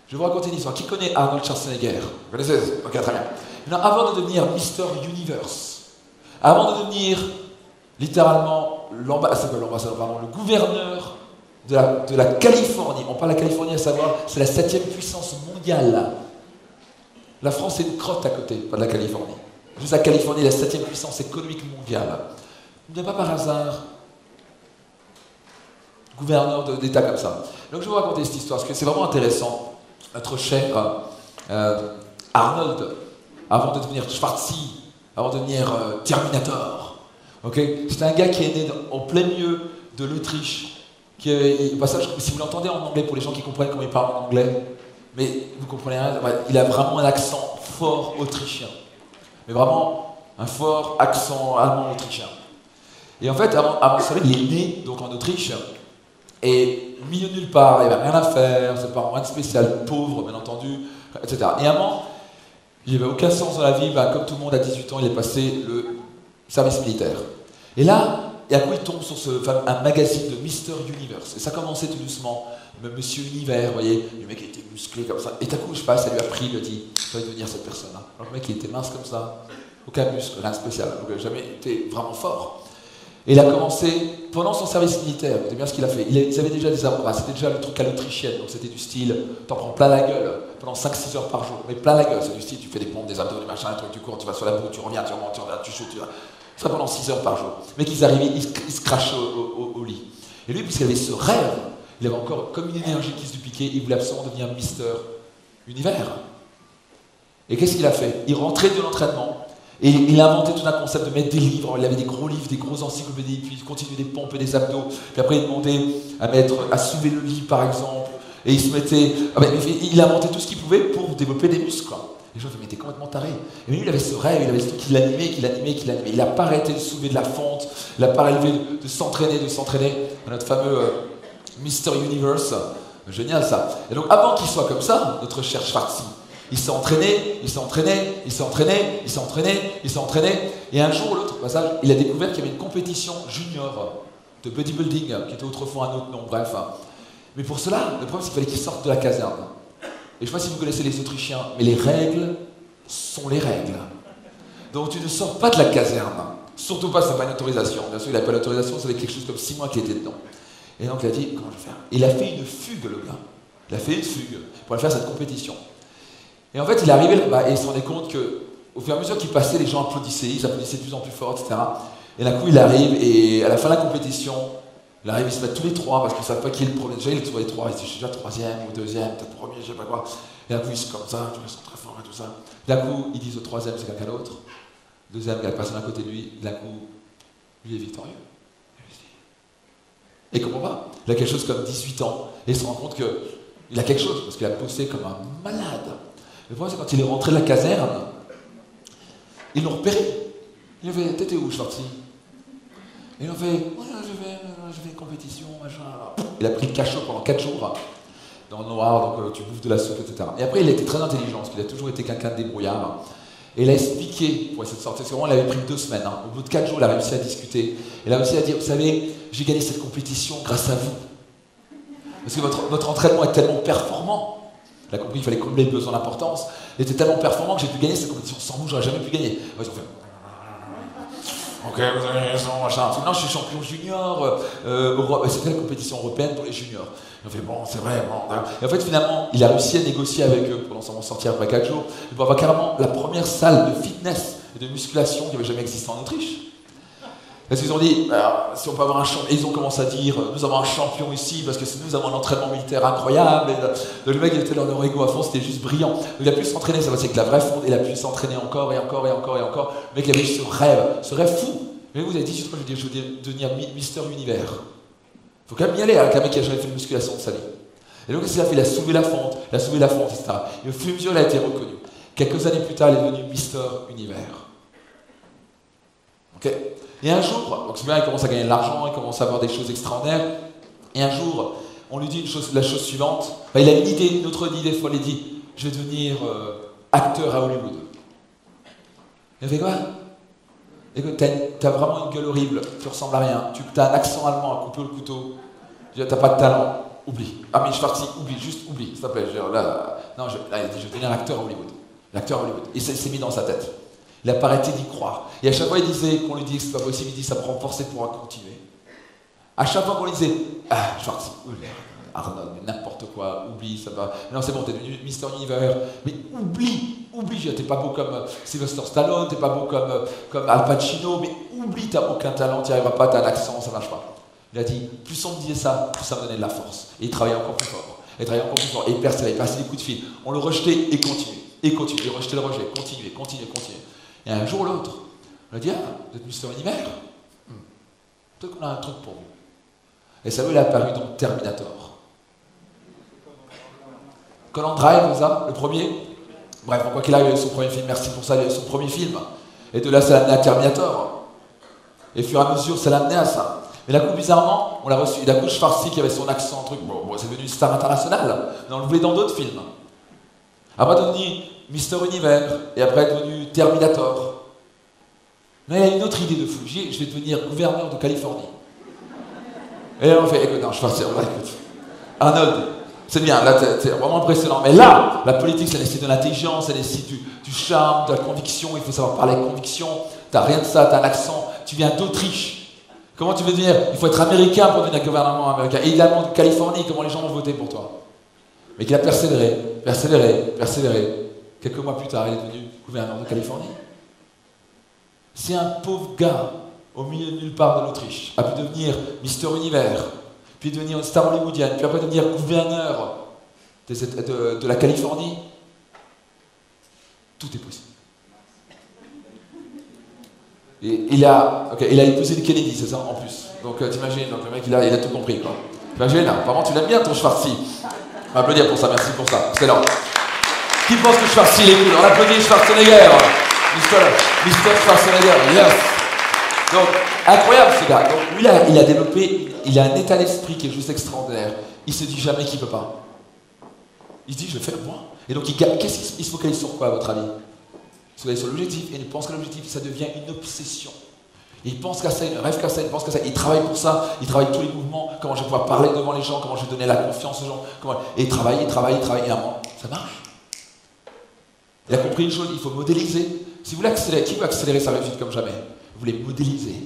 Je vais vous raconter une histoire. Qui connaît Arnold Schwarzenegger? Vous connaissez? Ok, très bien. Non, avant de devenir Mister Universe, avant de devenir littéralement l'ambassadeur, le gouverneur de la Californie, on parle de la Californie à savoir, c'est la 7e puissance mondiale. La France est une crotte à côté, pas de la Californie. Juste la Californie est la 7e puissance économique mondiale. Il n'y a pas par hasard gouverneur d'État comme ça. Donc je vais vous raconter cette histoire, parce que c'est vraiment intéressant. Notre cher Arnold, avant de devenir Schwarzy, avant de devenir Terminator, okay, c'est un gars qui est né en plein milieu de l'Autriche. Au passage, si vous l'entendez en anglais, pour les gens qui comprennent comment il parle en anglais, mais vous comprenez rien, il a vraiment un accent fort autrichien. Mais vraiment un fort accent allemand-autrichien. Et en fait, avant ça, il est né donc en Autriche, et milieu de nulle part, il n'avait rien à faire, ses parents rien de spécial, pauvre bien entendu, etc. Et à un moment, il n'avait aucun sens dans la vie, comme tout le monde à 18 ans, il est passé le service militaire. Et là, et à quoi il tombe sur un magazine de Mister Universe. Et ça commençait tout doucement, même Monsieur Univers, vous voyez, le mec était musclé comme ça. Et d'un coup, je sais pas, ça lui a pris, il lui a dit, tu vas devenir cette personne-là. Alors le mec, il était mince comme ça, aucun muscle, rien de spécial, donc il n'a jamais été vraiment fort. Et il a commencé, pendant son service militaire, vous savez bien ce qu'il a fait, ils avaient déjà des avantages, c'était déjà le truc à l'autrichienne, donc c'était du style, t'en prends plein la gueule pendant 5-6 heures par jour, mais plein la gueule, c'est du style, tu fais des pompes, des abdos, des machins, des trucs, tu cours, tu vas sur la route, tu reviens, tu remontes, tu reviens, tu chutes, tu vas. Ça pendant 6 heures par jour. Mais qu'ils arrivaient, ils se crachaient au lit. Et lui, puisqu'il avait ce rêve, il avait encore comme une énergie qui se dupliquait, il voulait absolument devenir Mister Univers. Et qu'est-ce qu'il a fait? Il rentrait de l'entraînement, et il a inventé tout un concept de mettre des livres, il avait des gros livres, des grosses encyclopédies, puis il continuait des pompes et des abdos, puis après il demandait à soulever le lit par exemple, et il se mettait, il a inventé tout ce qu'il pouvait pour développer des muscles, quoi. Les gens disaient, mais t'es complètement taré. Et lui, il avait ce rêve, il avait ce truc qui l'animait. Il n'a pas arrêté de soulever de la fonte, il n'a pas arrêté de s'entraîner, notre fameux Mister Universe. Génial ça. Et donc avant qu'il soit comme ça, notre cher Schwarzy, il s'est entraîné, et un jour ou l'autre, au passage, il a découvert qu'il y avait une compétition junior de bodybuilding, qui était autrefois un autre nom, bref. Mais pour cela, le problème c'est qu'il fallait qu'il sorte de la caserne. Et je ne sais pas si vous connaissez les Autrichiens, mais les règles sont les règles. Donc tu ne sors pas de la caserne, surtout pas si tu n'as pas une autorisation. Bien sûr, il n'a pas l'autorisation, ça fait quelque chose comme 6 mois qu'il était dedans. Et donc il a dit, comment je vais faire? Il a fait une fugue, le gars. Il a fait une fugue pour aller faire cette compétition. Et en fait, il est arrivé là-bas et il se rendait compte qu'au fur et à mesure qu'il passait, les gens applaudissaient, ils applaudissaient de plus en plus fort, etc. Et d'un coup, il arrive et à la fin de la compétition, il arrive, ils se mettent tous les trois parce qu'ils ne savent pas qui est le premier. Déjà, il est toujours les trois, il dit, je suis déjà troisième ou deuxième, peut-être premier, je ne sais pas quoi. Et d'un coup, ils sont comme ça, ils sont très forts et tout ça. D'un coup, ils disent au troisième, c'est quelqu'un d'autre. Deuxième, il y a la personne à côté de lui. D'un coup, lui est victorieux. Et il ne comprend pas. Il a quelque chose comme 18 ans. Et il se rend compte qu'il a quelque chose parce qu'il a bossé comme un malade. Le problème, c'est quand il est rentré de la caserne, ils l'ont repéré. Il a fait, t'étais où, Schwarzy? Et ils ont fait, je fais une compétition, machin. Il a pris le cachot pendant 4 jours, dans le noir, donc tu bouffes de la soupe, etc. Et après, il a été très intelligent, parce qu'il a toujours été quelqu'un de débrouillard. Et il a expliqué pour essayer de sortir, parce que vraiment, il avait pris 2 semaines. Hein. Au bout de 4 jours, il a réussi à discuter. Il a réussi à dire, vous savez, j'ai gagné cette compétition grâce à vous. Parce que votre entraînement est tellement performant. Il a compris qu'il fallait combler le besoin d'importance. Il était tellement performant que j'ai pu gagner cette compétition. Sans vous, j'aurais jamais pu gagner. Ils ont fait, ok, vous avez raison, machin. Non, je suis champion junior. C'était la compétition européenne pour les juniors. Ils ont fait, bon, c'est vrai. Bon. Et en fait, finalement, il a réussi à négocier avec eux pendant s'en sortir après 4 jours. Pour avoir carrément la première salle de fitness et de musculation qui n'avait jamais existé en Autriche. Parce qu'ils ont dit, si on peut avoir un champion, et ils ont commencé à dire, nous avons un champion ici, parce que nous avons un entraînement militaire incroyable. Et le mec, il était dans leur ego à fond, c'était juste brillant. Donc, il a pu s'entraîner, ça va, c'est que la vraie fonde, il a pu s'entraîner encore et encore et encore et encore. Le mec, il avait eu ce rêve fou. Mais vous avez dit, je veux devenir Mister Univers. Il faut quand même y aller, avec un mec qui a jamais fait de musculation de sa vie. Et donc, qu'est-ce qu'il a fait? Il a soulevé la fonte, etc. Et au fur et à mesure, il a été reconnu. Quelques années plus tard, il est devenu Mister Univers. Ok. Et un jour, donc c'est bien, il commence à gagner de l'argent, il commence à avoir des choses extraordinaires. Et un jour, on lui dit la chose suivante. Il a une autre idée folle. Il dit, je vais devenir acteur à Hollywood. Il fait quoi? Écoute, t'as vraiment une gueule horrible, tu ressembles à rien, t'as un accent allemand à couper le couteau, t'as pas de talent, oublie. Ah mais Schwarzy, oublie, juste oublie, s'il te plaît. Là, Non, là, il a dit, je vais devenir acteur à Hollywood. L'acteur à Hollywood. Et ça s'est mis dans sa tête. Il n'a pas arrêté d'y croire. Et à chaque fois, il disait qu'on lui dit que c'est pas possible, il dit, ça me prend force pour continuer. À chaque fois qu'on lui disait, ah, Schwarzy, Arnold, mais n'importe quoi, oublie, ça va. Non, c'est bon, t'es devenu Mister Univers, mais oublie, t'es pas beau comme Sylvester Stallone, t'es pas beau comme Al Pacino, mais oublie, t'as aucun talent, t'y arriveras pas, t'as un accent, ça marche pas. Il a dit, plus on me disait ça, plus ça me donnait de la force. Et il travaillait encore plus fort, et il persévérait, il passait des coups de fil. On le rejetait et continuait, il rejetait le rejet, continuait. Et un jour ou l'autre, on a dit, ah, vous êtes Mister Univers, peut-être qu'on a un truc pour vous. Et ça, il est apparu dans Terminator. Colin Drive, ça, le premier. Bref, quoi qu'il a eu son premier film, merci pour ça, il a eu son premier film. Et de là, ça l'a amené à Terminator. Et au fur et à mesure, ça l'a amené à ça. Mais d'un coup, bizarrement, on l'a reçu. Et d'un coup, Schwarzy, qui avait son accent, truc, bon, c'est devenu une star internationale. Mais on le voulait dans d'autres films. Après, devenu Mister Univers. Et après, devenu Terminator. Mais il y a une autre idée de fou. Je vais devenir gouverneur de Californie. Et là, on fait, écoute, non, Schwarzy, écoute. Arnold. C'est bien, là, c'est vraiment impressionnant. Mais là, la politique, ça nécessite de l'intelligence, ça nécessite du charme, de la conviction. Il faut savoir parler avec conviction. T'as rien de ça, t'as un accent. Tu viens d'Autriche. Comment tu veux devenir? Il faut être américain pour devenir gouvernement américain. Et évidemment, de Californie, comment les gens vont voter pour toi? Mais qu'il a persévéré. Quelques mois plus tard, il est devenu gouverneur de Californie. C'est un pauvre gars, au milieu de nulle part de l'Autriche, a pu devenir Mister Univers, puis devenir une star hollywoodienne, puis après devenir gouverneur de la Californie. Tout est possible. Et il a épousé le Kennedy, c'est ça, en plus. Donc t'imagines, donc le mec il a tout compris, quoi. T'imagines, apparemment tu l'aimes bien ton Schwarzy. On va applaudir pour ça, merci pour ça, excellent. Qui pense que Schwarzy il est cool? On applaudit Schwarzenegger. Mister Schwarzenegger, yes. Donc, incroyable ce gars. Donc, lui, là, il a développé, il a un état d'esprit qui est juste extraordinaire. Il se dit jamais qu'il ne peut pas. Il se dit, je vais faire moi. Et donc, qu'est-ce qu'il se focalise sur quoi, à votre avis? Il se focalise sur l'objectif, et il pense que l'objectif, ça devient une obsession. Il pense qu'à ça, il rêve qu'à ça, il pense qu'à ça. Il travaille pour ça, il travaille tous les mouvements, comment je vais pouvoir parler devant les gens, comment je vais donner la confiance aux gens. Et il travaille, et à un moment, ça marche. Il a compris une chose, il faut modéliser. Si vous voulez accélérer, qui veut accélérer sa réussite comme jamais? Vous voulez modéliser.